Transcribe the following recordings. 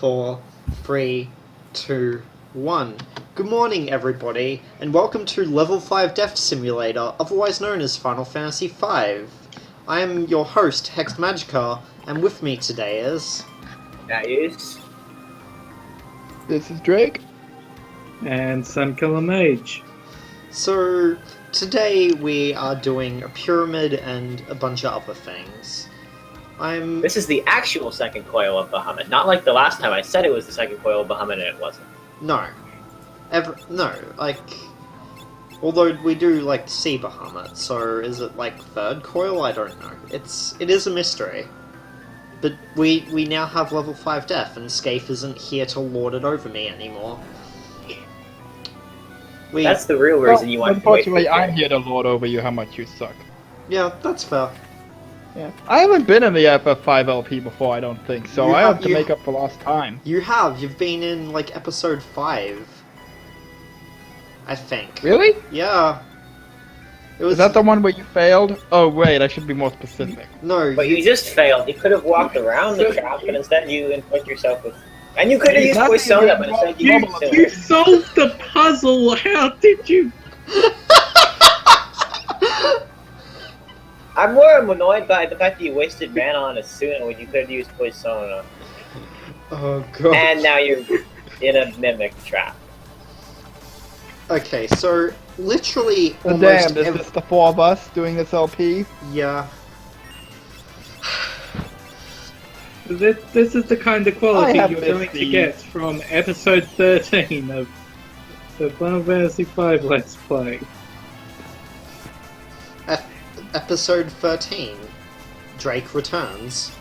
4, 3, 2, 1. Good morning, everybody, and welcome to Level 5 Death Simulator, otherwise known as Final Fantasy V. I am your host, Hexedmagica, and with me today is... Catuse. This is Drake. And SomeColorMage. So, today we are doing a pyramid and a bunch of other things. This is the actual second coil of Bahamut, not like the last time I said it was the second coil of Bahamut and it wasn't. No. Although we do, see Bahamut, so is it, third coil? I don't know. It is a mystery. But we now have level 5 death, and Scaife isn't here to lord it over me anymore. That's the real reason you want to wait. Unfortunately, I'm here to lord over you how much you suck. Yeah, that's fair. Yeah. I haven't been in the FF5 LP before, I don't think, so I have to make up for lost time. You have. You've been in, episode 5. I think. Really? Yeah. Is that the one where you failed? Oh, wait, I should be more specific. No, but you just failed. You could have walked around the trap, but instead you inflict yourself with... And you could have used Poisona, but instead you solved the puzzle! How did you... I'm more annoyed by the fact that you wasted mana on Asuna when you could have used Poisona. Oh, God. And now you're in a mimic trap. Okay, so literally Oh, damn, is this the 4 of us doing this LP? Yeah. This is the kind of quality you're going to get from episode 13 of the Final Fantasy V Let's Play. Episode 13. Drake returns.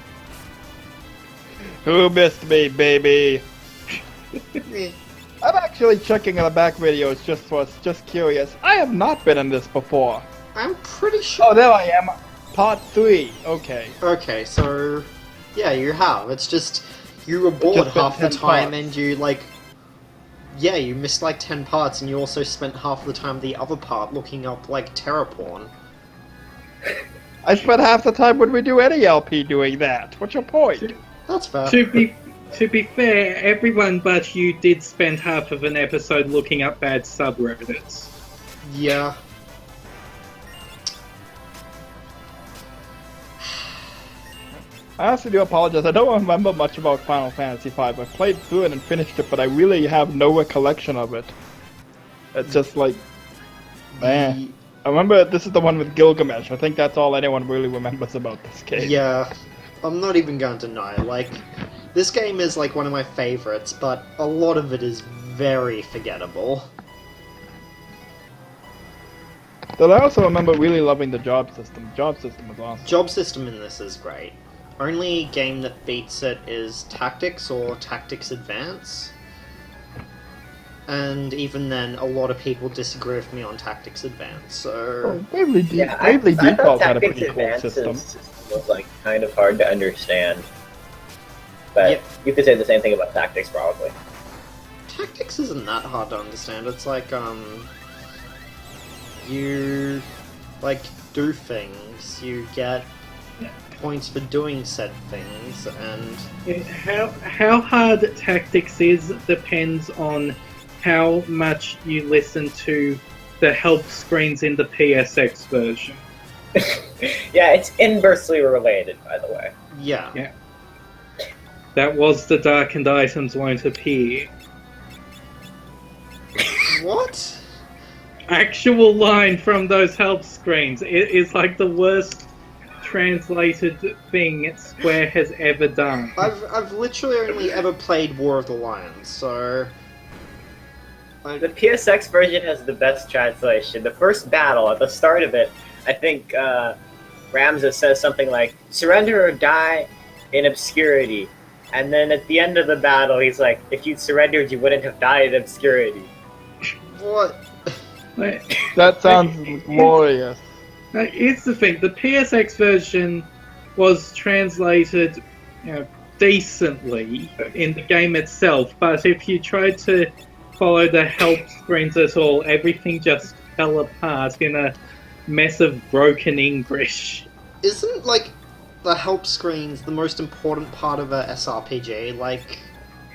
Who missed me, baby? I'm actually checking the back videos just curious. I have not been in this before. I'm pretty sure... Oh, there I am. Part 3. Okay. Okay, so... Yeah, you have. It's just... You were bored half the time parts. and you, Yeah, you missed 10 parts and you also spent half the time the other part looking up, terror porn. I spent half the time when we do any LP doing that. What's your point? That's fair. To be fair, everyone but you did spend half of an episode looking up bad subreddits. Yeah. I honestly do apologize. I don't remember much about Final Fantasy V. I played through it and finished it, but I really have no recollection of it. It's just man. I remember this is the one with Gilgamesh. I think that's all anyone really remembers about this game. Yeah. I'm not even going to deny. This game is, one of my favorites, but a lot of it is very forgettable. But I also remember really loving the job system. The job system was awesome. Job system in this is great. Only game that beats it is Tactics or Tactics Advance. And even then, a lot of people disagree with me on Tactics Advance, so... Bravely Default had a pretty cool system. Was kind of hard to understand. But yeah. You could say the same thing about Tactics, probably. Tactics isn't that hard to understand. It's you, do things. You get points for doing said things, and... How hard Tactics is depends on how much you listen to the help screens in the PSX version. Yeah, it's inversely related, by the way. Yeah. That was the darkened items won't appear. What? Actual line from those help screens. It is the worst translated thing Square has ever done. I've literally only ever played War of the Lions, so... The PSX version has the best translation. The first battle, at the start of it, I think Ramza says something like, "Surrender or die in obscurity." And then at the end of the battle, he's like, "If you'd surrendered, you wouldn't have died in obscurity." What? That sounds glorious. Here's the thing, the PSX version was translated decently in the game itself, but if you tried to follow the help screens at all, everything just fell apart in a mess of broken English. Isn't, the help screen's the most important part of a SRPG?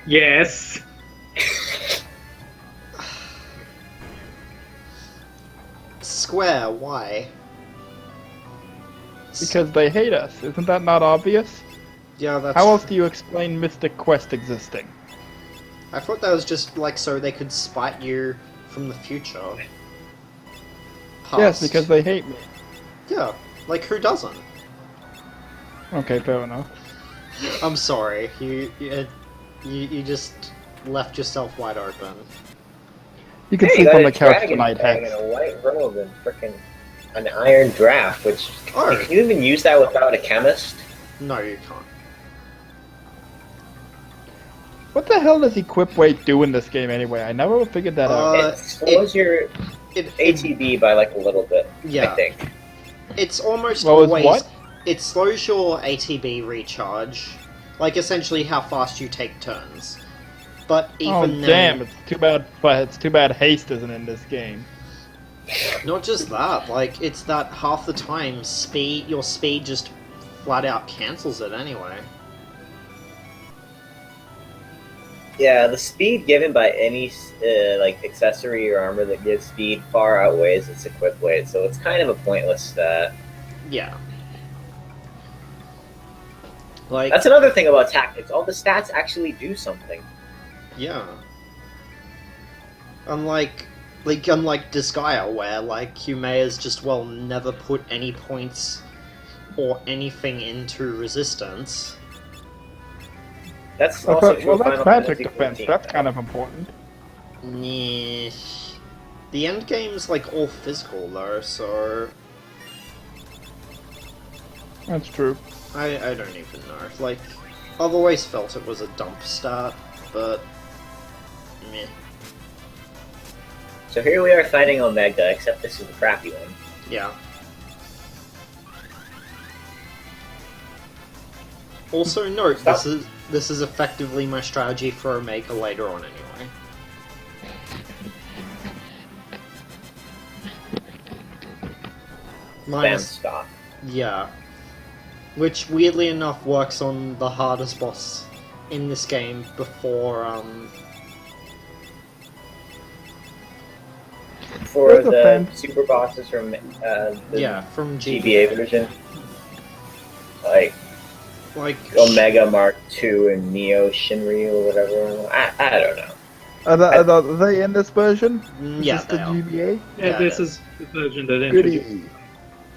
Yes. Square, why? Because they hate us. Isn't that not obvious? Yeah, that's How else true. do you explain Mystic Quest existing? I thought that was just like so they could spite you from the future. Yes, Past. because they hate me. Yeah, like who doesn't? Okay, fair enough. I'm sorry, you just left yourself wide open. You can Hey, you sleep got on a the couch dragon tonight, fang Hex. and a white robe and frickin' an iron draft, which Oh. can you even use that without a chemist? No, you can't. What the hell does Equip Weight do in this game anyway? I never figured that out. It slows your It, ATB by like a little bit, Yeah. I think. it's almost Well, it's always what? it slows your ATB recharge, like essentially how fast you take turns. But Oh even damn! then, It's too bad haste isn't in this game. not just that, like it's that half the time your speed just flat out cancels it anyway. Yeah, the speed given by any like accessory or armor that gives speed far outweighs its equip weight, so it's kind of a pointless stat. Yeah. Like That's another thing about tactics. All the stats actually do something. yeah. Unlike Disgaea, where like you may as just well never put any points or anything into resistance. That's also true Well, of that's Final magic Fantasy defense. 14, That's though. kind of important. Yeah. The end game's like all physical though, so That's true. I don't even know. Like I've always felt it was a dump stat, but meh. So here we are fighting Omega, except this is the crappy one. Yeah. Also note Stop. this is effectively my strategy for Omega later on anyway. Spam Minus stop. yeah. Which weirdly enough works on the hardest boss in this game before For Where's the the fan? super bosses from the yeah, from GBA version. Like like Omega Mark II and Neo Shinryu or whatever. I don't know. Are they in this version? Is yeah, this the they are. GBA? Yeah, Yeah, this it is the version that introduced. Goody.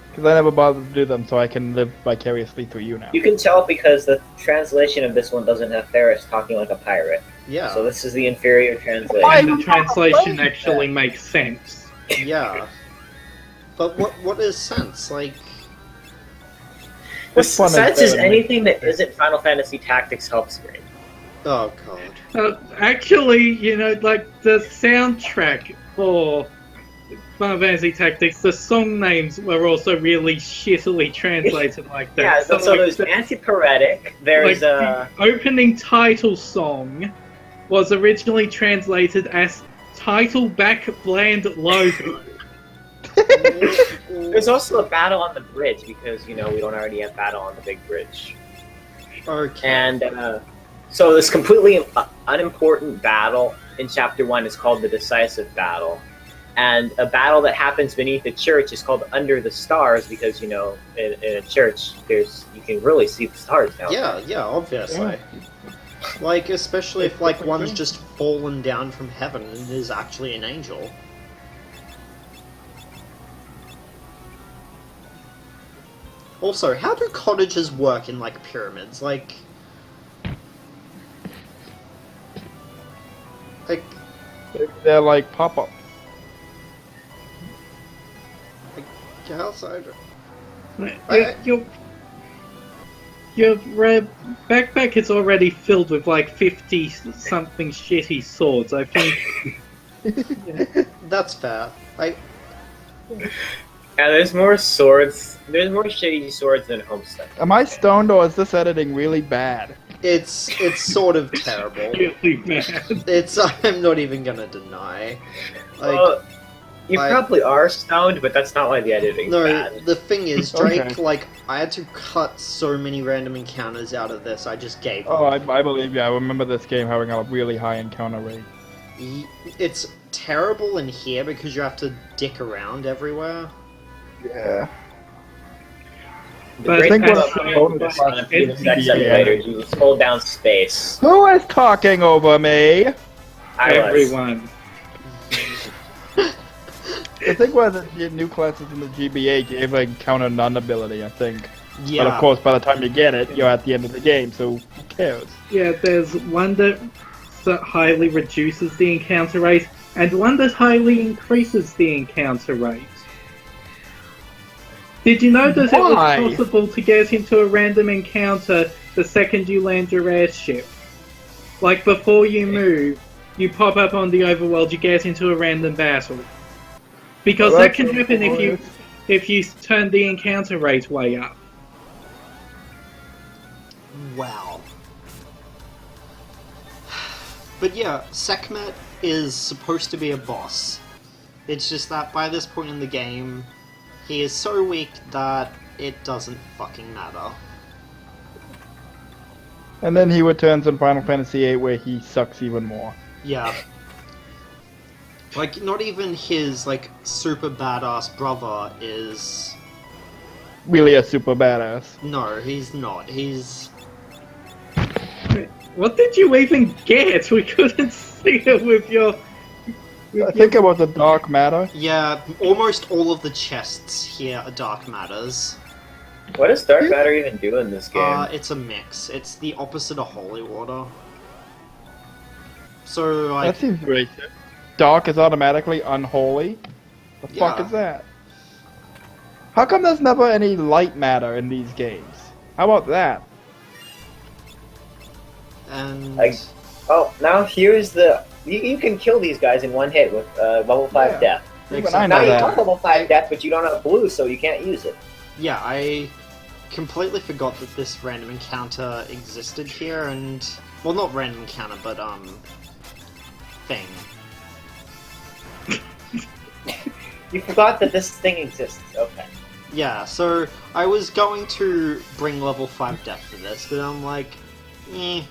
Because I never bothered to do them, so I can live vicariously through you now. You can tell because the translation of this one doesn't have Ferris talking like a pirate. Yeah. So this is the inferior translation. Why? And the translation actually makes sense. Yeah. But what is sense? Like The Which one is sense is better than anything that isn't Final Fantasy Tactics help screen. oh god. Actually, you know, like the soundtrack for Final Fantasy Tactics, the song names were also really shittily translated like that. Yeah, so like, there's Antiparetic, there's the opening title song was originally translated as Title Back Bland Logo. there's also a battle on the bridge because, you know, we don't already have battle on the big bridge. Okay. And so this completely unimportant battle in Chapter 1 is called the Decisive Battle. And a battle that happens beneath a church is called Under the Stars because, you know, in a church, you can really see the stars now. Yeah, obviously. Like, especially if like one's just fallen down from heaven and is actually an angel. Also, how do cottages work in like pyramids? Like They're like pop-up. how's I Your backpack is already filled with like 50 something shitty swords. I think. That's fair. Yeah, there's more swords. There's more shitty swords than Homestuck. Am I stoned or is this editing really bad? It's sort of terrible. Really bad. I'm not even gonna deny. Like Well, You I- probably are stoned, but that's not why the editing's No, bad. the thing is, Drake, Okay. like, I had to cut so many random encounters out of this, I just gave up. Oh, I believe you. I remember this game having a really high encounter rate. It's terrible in here because you have to dick around everywhere. Yeah. The But great think thing what about I'm playing bonus on a is- sex yeah. emulator is you just hold down space. Who is talking over me? I was. Everyone. The thing was that the new classes in the GBA gave a counter none ability, I think. Yeah. But of course, by the time you get it, you're at the end of the game, so who cares? Yeah, there's one that highly reduces the encounter rate, and one that highly increases the encounter rate. Did you know that Why? it was possible to get into a random encounter the second you land your airship? Like, before you move, you pop up on the overworld, you get into a random battle. Because Well, that that's can happen glorious. if you turn the encounter rate way up. Wow. But yeah, Sekhmet is supposed to be a boss. It's just that by this point in the game, he is so weak that it doesn't fucking matter. And then he returns in Final Fantasy VIII where he sucks even more. Yeah. Like, not even his, like, super badass brother is... Really a super badass. No, he's not. He's... What did you even get? We couldn't see it with your... I think it was a dark matter. Yeah, almost all of the chests here are dark matters. What does dark matter even do in this game? It's a mix. It's the opposite of holy water. So, like... That seems racist. Dark is automatically unholy? The fuck Yeah. is that? How come there's never any light matter in these games? How about that? And... Oh, now here's the... You can kill these guys in one hit with level 5 Yeah. death. Even I Now know you that. have level 5 death, but you don't have blue, so you can't use it. Yeah, I completely forgot that this random encounter existed here, and... Well, not random encounter, but, thing. You forgot that this thing exists. Okay. Yeah, so I was going to bring level 5 death for this, but I'm like, eh.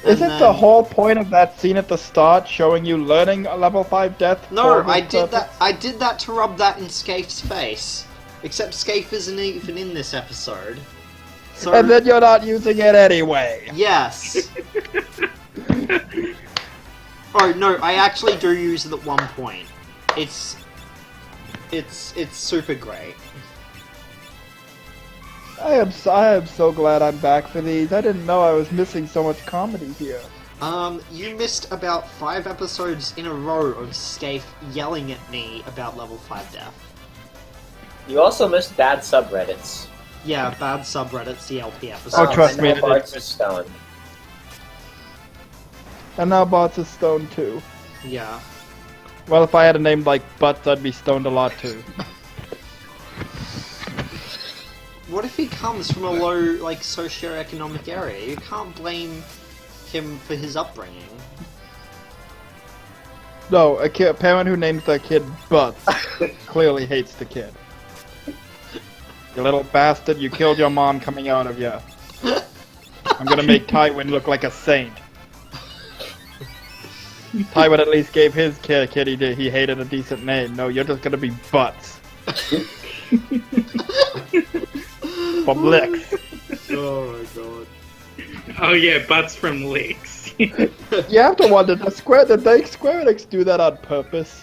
Isn't And the then- whole point of that scene at the start showing you learning a level 5 death? No, for this I did purpose? that. I did that to rub that in Scafe's face. Except Scafe isn't even in this episode. So And then you're not using it anyway. yes. Oh no, I actually do use it at one point. It's super great. I am so glad I'm back for these. I didn't know I was missing so much comedy here. You missed about 5 episodes in a row of Scafe yelling at me about level 5 death. You also missed bad subreddits. Yeah, bad subreddits, CLP episodes. Oh, trust and me, now I Bart's is stoned. And now Bots is stoned too. Yeah. Well, if I had a name like Butts, I'd be stoned a lot too. What if he comes from a low, like, socioeconomic area? You can't blame him for his upbringing. No, a parent who names their kid Butts clearly hates the kid. You little bastard, you killed your mom coming out of you. I'm gonna make Tywin look like a saint. Tywin at least gave his kid he hated a decent name. No, you're just gonna be Butts. From Licks. Oh my god. Oh yeah, butts from licks. You have to wonder, did Square Enix do that on purpose?